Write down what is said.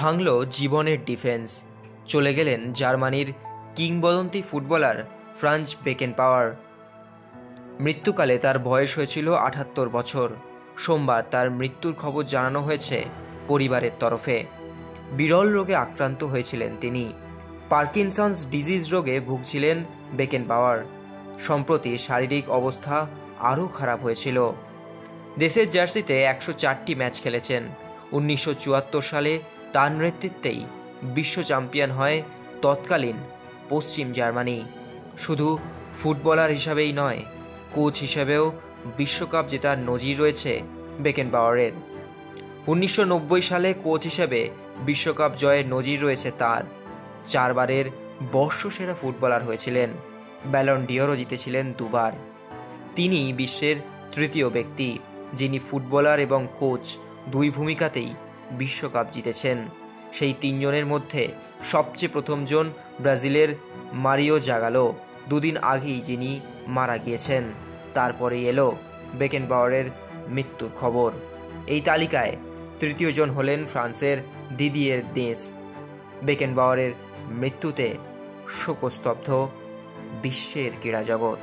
ভাঙল জীবনের ডিফেন্স। চলে গেলেন জার্মানির কিংবদন্তি ফুটবলার ফ্রাঞ্জ বেকেনবাওয়ার। মৃত্যুকালে তার বয়স হয়েছিল ৭৮ বছর। সোমবার তার মৃত্যুর খবর জানানো হয়েছে পরিবারের তরফে। বিরল রোগে আক্রান্ত হয়েছিলেন তিনি। পার্কিনসন্স ডিজিজ রোগে ভুগছিলেন বেকেনবাওয়ার। সম্প্রতি শারীরিক অবস্থা আরও খারাপ হয়েছিল। দেশের জার্সিতে ১০৪টি ম্যাচ খেলেছেন। ১৯৭৪ সালে তার নেতৃত্বেই বিশ্ব চ্যাম্পিয়ন হয় তৎকালীন পশ্চিম জার্মানি। শুধু ফুটবলার হিসাবেই নয়, কোচ হিসেবেও বিশ্বকাপ জেতার নজির রয়েছে বেকেনবাওয়ারের। ১৯৯০ সালে কোচ হিসেবে বিশ্বকাপ জয়ের নজির রয়েছে তার। ৪ বারের বর্ষসেরা ফুটবলার হয়েছিলেন। ব্যালন ডি'অরও জিতেছিলেন ২ বার। তিনি বিশ্বের তৃতীয় ব্যক্তি যিনি ফুটবলার এবং কোচ দুই ভূমিকাতেই বিশ্বকাপ জিতেছেন। সেই ৩ জনের মধ্যে সবচেয়ে প্রথমজন ব্রাজিলের মারিও জাগালো, দুদিন আগেই যিনি মারা গিয়েছেন। তারপরেই এলো বেকেনবাওয়ারের মৃত্যুর খবর। এই তালিকায় তৃতীয় জন হলেন ফ্রান্সের দিদিয়ের দেশ। বেকেনবাওয়ারের মৃত্যুতে শোকস্তব্ধ বিশ্বের ক্রীড়া জগৎ।